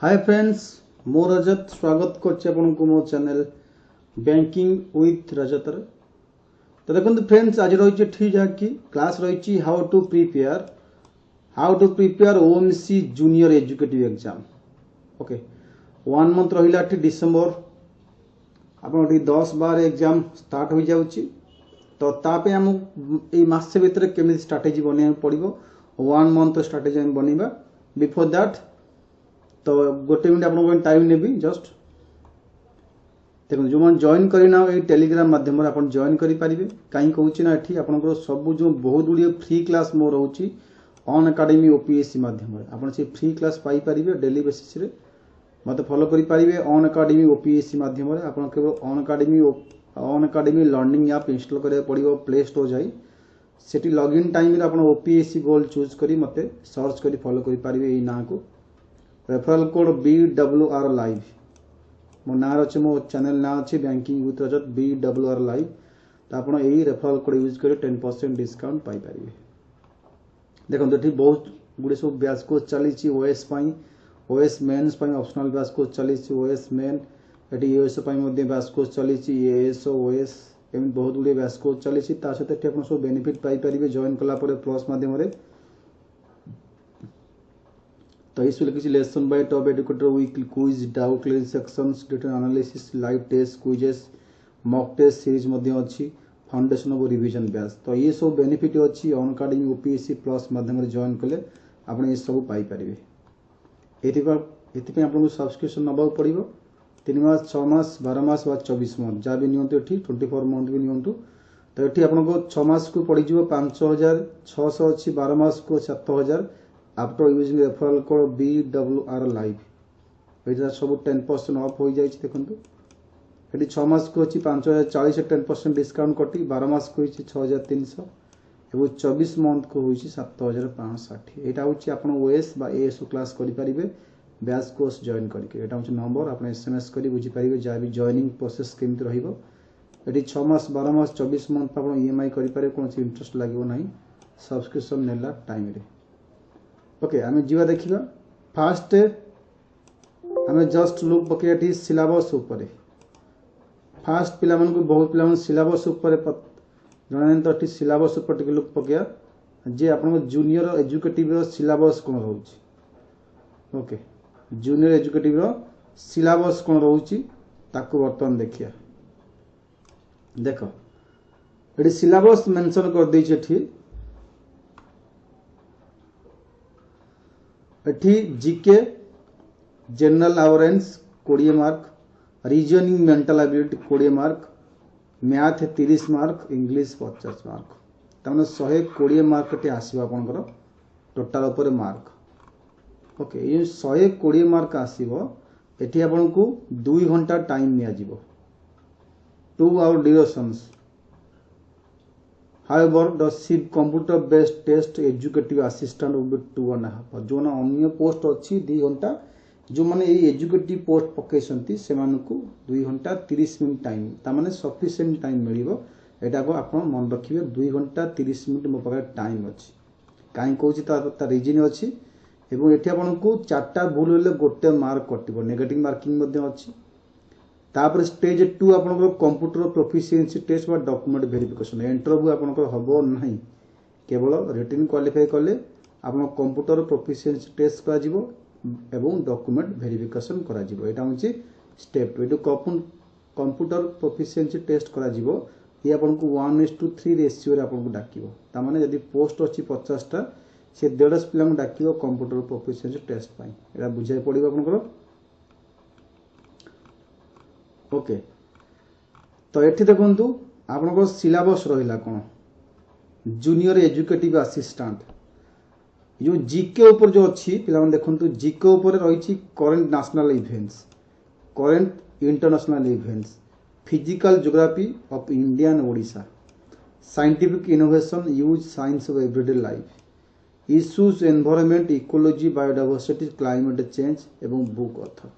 Hi friends मो रजत स्वागत करछि आपनको मो चैनल बैंकिंग विथ रजत रे। तो देखो फ्रेंड्स आज रही ठीक जहाँकि क्लास रही how to prepare OMC junior educative exam. Okay 1 month रहा डिसेम्बर आप 10-12 एग्जाम स्टार्ट हो जाऊँगी। तो तापे आम मसे भितर केमी स्ट्राटेजी बनवा पड़ो 1 मंथ स्ट्राटेजी आम बनवा। बिफोर दैट तो गोटे मिनट आप टाइम नेबी जस्ट देखो जो मैंने जॉइन करना ये टेलीग्राम माध्यम आप जॉइन करेंगे। कहीं कहूँ ना ये आप सब जो बहुत गुड़िए फ्री क्लास मो रोचे ऑन एकेडमी ओपीएससी माध्यम आप free class Piper daily basis रे मत फॉलो करेंगे। ऑन एकेडमी ओपीएससी माध्यम आप केवल on academy learning app install करा पड़ो प्ले स्टोर जाई सेठी लॉगिन टाइम आप ओपीएससी गोल चूज करी मत सर्च करी फॉलो करेंगे। यही ना को रेफरल कोड BWR लाइव मो ना अच्छे मो चैनल ना अच्छे banking with Rajat BWR live. तो आप यही रेफरल कोड यूज कर 10% डिस्काउंट पाइपर। देखो ये बहुत गुड़े सब बैच कोर्स चली OS OS mains optional batch course चली ओएस मेन ये यूएस बैच कोर्स चली एएस ओएस एम बहुत गुड़े बैच कोर्स चली सहित आप सब बेनिफिट पाइपर जॉइन कलापर प्लस मध्यम। तो इस लिखी lesson by top educator weekly quiz doubt clear sections data analysis live test quizzes mock test series अच्छी फाउंडेशन ऑफ रिवीजन बैच। तो ये सब बेनिफिट अच्छी ऑन एकेडमी ओपीएससी प्लस माध्यम जॉइन कले आप ये सब पाइपर। ये आपको सब्सक्रिप्शन नवा पड़ो 3 मास 6 मास 12 मास 24 मंथ जहाँ भी नियंतु 24 मंथ भी नियंतु। तो ये आपको 6 मास को पड़ 5600 अच्छी 12 मास को 7000 after using referral code BWR live ये सब 10% ऑफ हो जाए। देखो ये 6 मास को अच्छी 5040 10% डिस्काउंट कटी 12 मास को 6300 और 24 मंथ को 7560। यहाँ हूँ आप ओएस एएस क्लास करेंगे बैच कोर्स जॉइन करके। यहाँ हूँ नंबर आप SMS कर बुझीपारे जहाँ भी जॉइनिंग प्रोसेस केमती रही 6 मास 12 मास 24 मंथ आप EMI करेंगे कौन इंटरेस्ट लगे ना सब्सक्रिप्शन नेला टाइम रे। ओके आम जीवा देखा फास्ट आम जस्ट लुक पकड़ सिलेबस उपर फास्ट पिला बहुत पिला सिलेबस उपर जन तो ये सिलेबस उपर लुक पकड़ जे आप जूनियर एजुकेटिव सिलेबस कौन रोचे। ओके जूनियर एजुकेटिव सिलेबस कौन रोचे ताकू बर्तमान देखिए। देख ये सिलेबस मेंशन कर देछि एठी GK general awareness 20 mark reasoning mental ability 20 mark math 30 mark English 50 mark तमाने 120 मार्क टे आसीबा आपनकर टोटल ऊपर मार्क। ओके ये 120 मार्क आसीबो एठी आपनको 2 घंटा टाइम मिया जिवो 2 hour durations. However, the SIP computer based test educative assistant will be 2.5 जो ना अन्य पोस्ट अच्छी 2 घंटा जो माने ये एजुकेटिव पोस्ट पकई से 2 घंटा 30 मिनट टाइम तामाने सफिशिएंट टाइम मिलिबो। एटा को आप मन रखिए 2 घंटा 30 मिनट मो पाखे टाइम अच्छी कहीं कहूँ ता रीजन अच्छी एवं ये आपको 4टा भूल हेल्ले गोटे मार्क कटिबो नेगेटिव मार्किंग अच्छी। तापर स्टेज 2 आपनकर कंप्यूटर प्रोफिशिएंसी टेस्ट बा डॉक्यूमेंट वेरिफिकेशन इंटरव्यू आपनकर हबो नहीं केवल रिटन क्वालिफाई कले आपन कंप्यूटर प्रोफिशिएंसी टेस्ट करा जिवो एवं डॉक्यूमेंट वेरिफिकेशन करा जिवो। एटा होची स्टेप 2 एटू कंप्यूटर प्रोफिशिएंसी टेस्ट करा जिवो ये आपनको 1:3 रेशियो रे आपनको डाकिवो ता माने यदि पोस्ट अछि 50 टा से 150 पिला डाकिवो कंप्यूटर प्रोफिशिएंसी टेस्ट पाई एटा बुझाई पड़िबो आपनकर। ओके तो ये देखु आपन सिलेबस रहा कौन जूनियर एजुकेटिव असिस्टेंट जो जीके ऊपर जो अच्छी पिला देखु जीके ऊपर रही current national events current international events physical geography of India and Odisha scientific innovation use science of everyday life issues environment ecology biodiversity climate change एवं बुक ऑथर।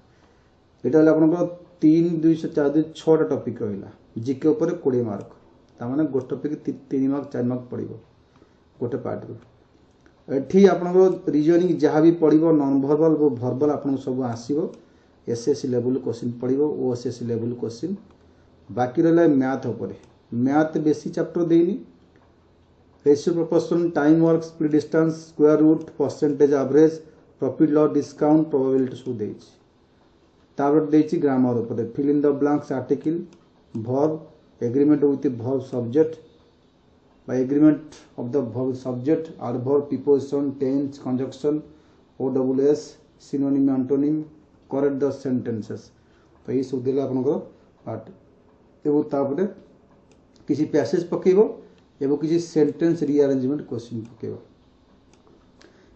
यहाँ आप 3 2 4 2 6टा टॉपिक रहा जीके ऊपर 20 मार्क तामाने गोटे टॉपिक 3 मार्क 4 मार्क पड़ो गोटे part को। एठी आपनकर रीजनिंग जहाँ भी पड़िबो नॉन वर्बल और वर्बल आपन सब आसीबो एसएससी लेवल क्वेश्चन पड़िबो ओएसएससी लेवल क्वेश्चन बाकी रहला मैथ ऊपर मैथ बेसी चैप्टर देनी ratio proportion time work speed distance square root percentage average profit loss discount probability सब देछि तापर देछि ग्रामर ऊपर fill in the blanks article verb agreement with verb subject by agreement of the verb subject adverb preposition tense conjunction OWS synonym antonym correct the sentences तो ये सब देला आपन को पार्ट एबो तापरे किसी पैसेज पकेबो एबो किसी सेंटेंस रीअरेंजमेंट क्वेश्चन पकेबो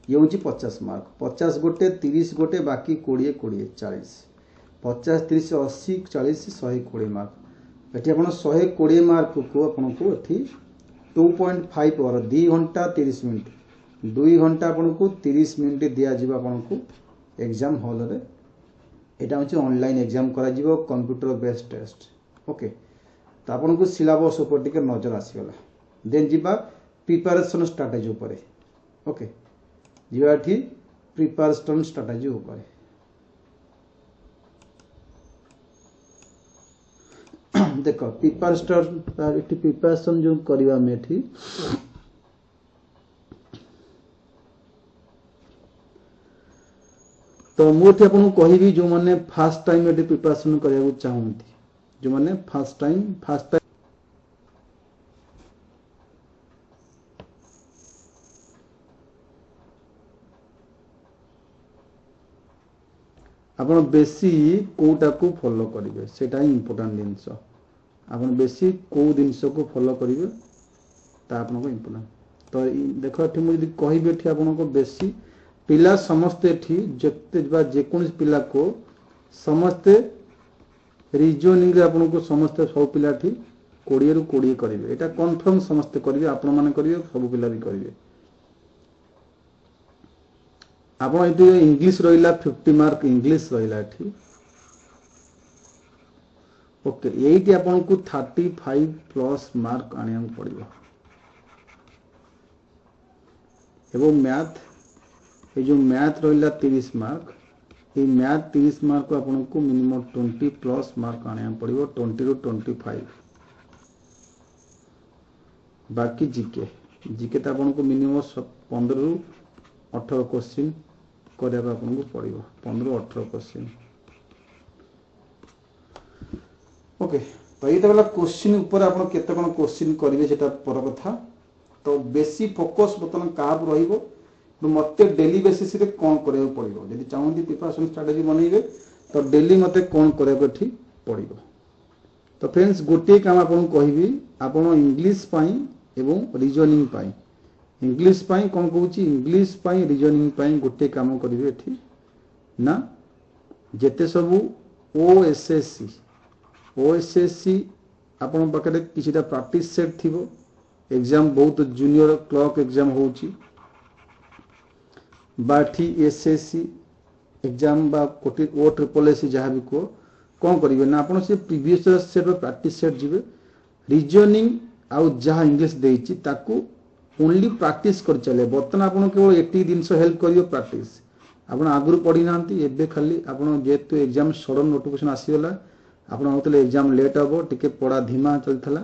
ये होची 50 मार्क 50 गोटे 30 गोटे बाकी 20 20 40 50 30 80 40 120 मार्क एठी आपन 120 मार्क को आपन को एठी 2.5 और 2 घंटा 30 मिनट 2 घंटा आपन को 30 मिनट दिया जीवा आपन को एग्जाम हॉल रे एटा होची ऑनलाइन एग्जाम करा जीवो कंप्यूटर बेस्ड टेस्ट ओके तो आपन को सिलेबस ऊपर टिके नजर आसीगला देन जीवा प्रिपरेशन स्ट्रेटजी ऊपर ओके जीवा एठी प्रिपरेशन स्ट्रेटजी ऊपर देख प्रिपरेशन जो करवा में थी तो मुझे आपको कहबी जो मैंने फास्ट टाइम ये प्रिपरेशन करने चाहती जो मैंने फास्ट टाइम आपन बेसी कोटा को फॉलो करिवे सेटा इंपोर्टेंट जिंस आपन बेसी को जिंस को फॉलो करिवे ता आपन को इंपोर्टेंट तो देखो एठी मुझे कहबे एठी आपन को बेसी पिला समस्त एठी जते बा जे कोन पिला को समस्त रीजनिंग रे आपन को समस्त सब पिला एठी 20 रु 20 करिवे एटा कंफर्म समस्त करिवे आपन माने करिवे सब पिला भी करिवे आपन एठी इंग्लिश रहिला 50 मार्क इंग्लिश रहिला एठी ओके एटी आपन को 35 प्लस मार्क आनिया पड़िबो एवं मैथ ए जो मैथ रहिला 30 मार्क ए मैथ 30 मार्क को आपन को मिनिमम 20 प्लस मार्क आनिया पड़िबो 20 रु 25 बाकी जीके जीके त आपन को मिनिमम 15 रु 18 क्वेश्चन करबा आपन को पड़िबो 15 रु 18 क्वेश्चन ओके तो ये वाला क्वेश्चन ऊपर आपन केते कोन क्वेश्चन करिवे सेटा पर कथा तो बेसी फोकस बतन काब रहिबो तो मते डेली बेसिस रे कोन करे पड़िबो यदि चाहंदी प्रिपरेशन स्ट्रेटजी बनेइबे तो डेली मते कोन करे ठीक पड़िबो तो फ्रेंड्स गोटे काम आपन कहिबी आपन इंग्लिश पाई एवं रीजनिंग पाई इंग्लिश पाई कोन कहूची इंग्लिश पाई रीजनिंग पाई गोटे काम करिवे एठी ना जेते सब ओएसएससी आपन पाखरे किछिटा प्रैक्टिस सेट थिबो एग्जाम बहुत जूनियर क्लॉक एग्जाम होची बाठी एसएससी एग्जाम बा कोटी ओ ट्रिपल एससी जहां भी को कोन करिवे ना आपन से प्रीवियस सेट प्रैक्टिस सेट जिवे रीजनिंग आउ जहां इंग्लिश देइची ताकू ओनली प्रैक्टिस कर चले बर्तन आपन केवल 80 दिन से हेल्प करियो प्रैक्टिस आपन आगुर पढी नांती एबे खाली आपन जेतु एग्जाम सडन नोटिफिकेशन आसीगला आपन होतले एग्जाम लेट हबो टिके पढा धीमा चलथला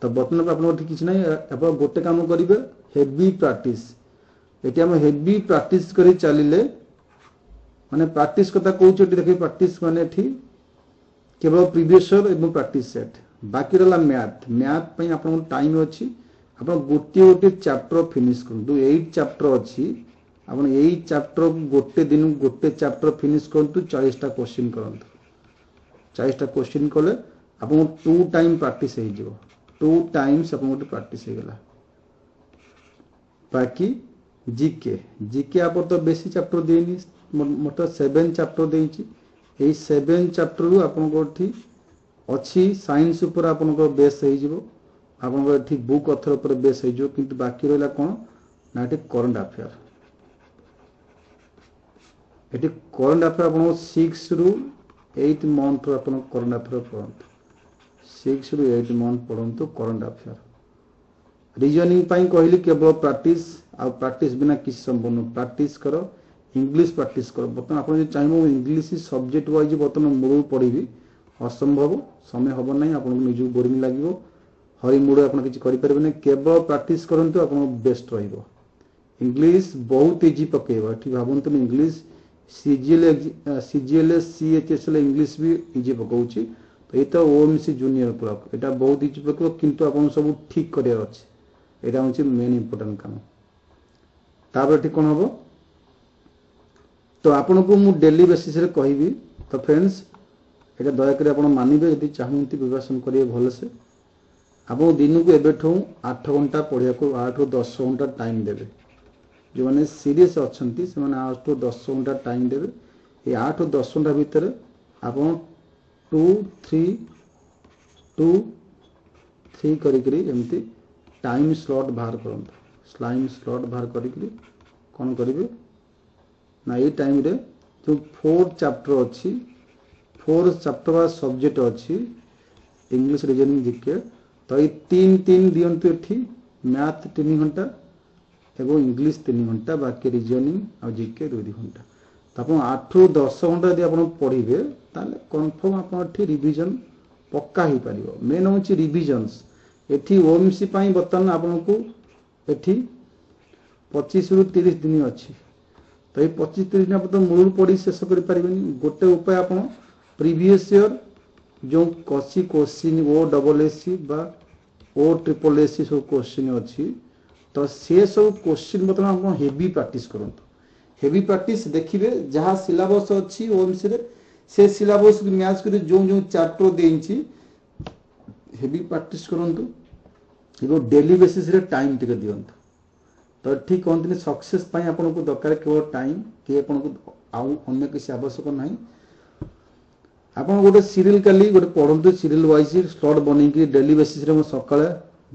तो बर्तन आपन ठीक किछ नै आपन गोटे काम करिवे हेवी प्रैक्टिस एटी हम हेवी प्रैक्टिस करी चलिले माने प्रैक्टिस कथा कहउछ देखि प्रैक्टिस माने ठीक केवल प्रीवियस ईयर एवं प्रैक्टिस सेट बाकी रहला मैथ मैथ पई आपन टाइम अछि आपन गोटे गोटे चैप्टर फिनिश करु 8 चैप्टर अछि आपन 8 चैप्टर गोटे दिन गोटे चैप्टर फिनिश करंतु 40 टा क्वेश्चन करंतु 40 टा क्वेश्चन कले आपन 2 टाइम प्रैक्टिस हे जिवो 2 टाइम्स आपन गोटे प्रैक्टिस हे गला बाकी जीके जीके आप तो बेसी चैप्टर देनी मोटा 7 चैप्टर देइची ए 7 चैप्टर रु आपन कोठी अछि साइंस ऊपर आपन को बेस हे जिवो आपन को ठीक बुक अथर ऊपर बेस हे जो किंतु बाकी रहला कोन ना ठीक current affair eighty current affair आपन 6 रु 8 मंथ आपन करंट अफेयर पढंतु 6 रु 8 मंथ पढंतु करंट अफेयर रीजनिंग पाई कहली केवल प्रैक्टिस आ प्रैक्टिस बिना किसी संभव न प्रैक्टिस करो इंग्लिश प्रैक्टिस करो बर्तमान आप चाहिए इंग्लिश सब्जेक्ट वाइज बर्तमान मूल पढ़ी असंभव समय हम ना आपको निज बोरिंग लगे हरी मूड आप किसी करें केवल प्रैक्टिस करंतु आप बेस्ट रहिबो इंग्लिश बहुत इजी पकेब ये भावतु इंग्लिश सीजीएल सीएचएसएल इंग्लिश भी इजी पकाउची तो ये तो ओएमसी जूनियर क्लर्क यहाँ बहुत इजी पकेब किंतु आप सब ठीक करार अच्छे यहाँ हूँ मेन इंपोर्टाट काम तापर कौन हम तो आपन को मु डेली बेसिस रे कहबी तो फ्रेंड्स ये दयाकोरी आप मानवे यदि चाहती प्रिपरेशन करेंगे भलसे आप दिन को एबेठू 8 घंटा पढ़िया को 8 ରୁ 10 घंटा टाइम देवे जो मैंने सीरीयस अच्छा से 8 ରୁ 10 घंटा टाइम देवे ये 8 ରୁ 10 घंटा भितर आप 2-3 करमती टाइम स्लॉट बाहर करी कौन करेंगे ना ये टाइम रे जो 4 चैप्टर अच्छी 4 चैप्टर बा सब्जेक्ट अच्छी इंग्लिश रीजनिंग जीके तो ये 3 दिंतु ये मैथ 3 घंटा एवं इंग्लिश 3 घंटा बाकी रीजनिंग और जीके 2 घंटा तो आप 8 ରୁ 10 घंटा यदि आप पढ़े ताले कन्फर्म आप रिविजन पक्का हो पार मेन हूँ रिविजन्स एटी ओएमसी बर्तमान आपको ये 25 ରୁ 30 दिन अच्छी तो ये 25-30 दिन आप तो मूल पढ़ी शेष करें गोटे उपाय आप प्रीवियस ईयर जो कसी क्वेश्चन ओ डबल एससी बा ओ ट्रिपल एससी सब क्वेश्चन अच्छी तो से सब क्वेश्चन बर्तमान आप हेवी प्रैक्टिस करूँ हेवी प्रैक्टिस देखिए जहाँ सिलेबस अच्छी ओएमसी रे से सिलेबस मैच कर जो चैप्टर देची हेवी प्रैक्टिस करूँ डेली बेसिस रे टाइम टिके दिंतु तो ठीक कहते सक्सेस आपको दरकार केवल टाइम कि आउ अन्य किसी आवश्यक ना आप गोटे सीरियल काली गोटे पढ़ु सीरियल वाइज स्लॉट बनई डेली बेसिस रे सका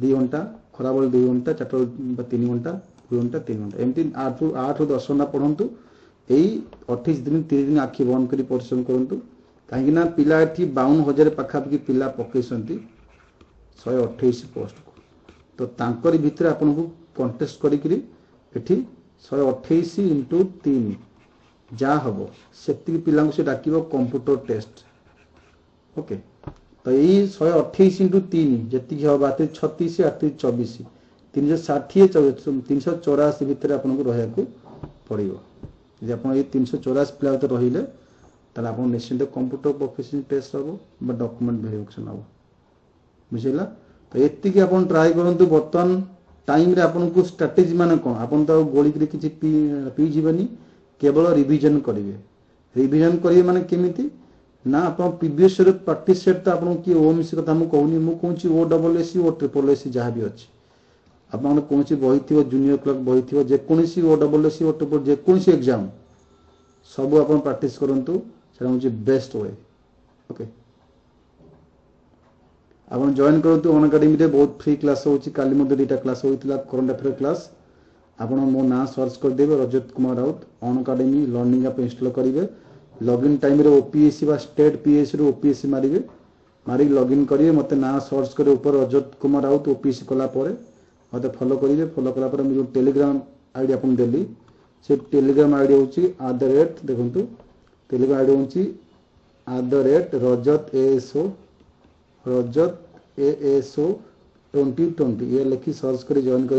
2 घंटा खरा बेल 2 घंटा 3 घंटा 2 घंटा 3 घंटा एमती 8 ରୁ 10 घंटा पढ़ु यही 28 दिन 30 दिन आखि बंद कर परिश्रम करूँ कहीं पिला 52,000 पाखापाखि पिला पकई 128 पोस्ट को तो तांकरी भितर आपन को कंटेस्ट करी 128 × 3 जा हम से पिला से डाक कंप्यूटर टेस्ट ओके तो यही 128 × 3 जी हम 36 8 24 360 384 भितर आपको रहा पड़ो यदि आप 384 पिला रहिले आप निश्चिंत कंप्यूटर प्रोफिशिएंसी टेस्ट हम डॉक्यूमेंट वेरिफिकेशन हम बुझेगा तो ये आप ट्राए करूँ बर्तमान टाइम रे आपन को स्ट्रेटेजी माने कौन आपन तो गोली के किसी पी जीवनी केवल रिवीजन करेंगे रिवीजन करेंगे माने केमिति ना आप प्रीवियस प्रैक्टिस सेट तो आपन की ओएमसी कथा मु कहूनी मु कहूची ओ डबल एससी ओ ट्रिपल एससी जहाँ भी अच्छी आपन कौन बही थी जूनियर क्लर्क बही थी जेकोसी ओ डबल एससी ओ ट्रिपल जेकोसी एग्जाम सब आप प्रैक्टिस करूँ से बेस्ट वे ओके आप जॉइन करूँ अन अकाडेमी रे बहुत फ्री क्लास होची काली मध्य 2टा क्लास होइतिला करंट अफेयर क्लास आपण मो ना सर्च कर देबे रजत कुमार राउत अन अकाडेमी लर्निंग ऐप इंस्टॉल करिवे लॉगिन टाइम रे ओपीएससी बा स्टेट पीएससी रो ओपीएससी मारिवे मारी लॉगिन करिवे मते ना सर्च करे ऊपर रजत कुमार राउत ओपीएससी कला परे मते फॉलो करिवे फॉलो कला परे जो टेलीग्राम आईडी आपन देली से टेलीग्राम आईडी होची @ देखंतु टेलीग्राम आईडी होची @ रजत एएसओ रजत ASO 2020 ये लिखी सर्च कर जॉइन कर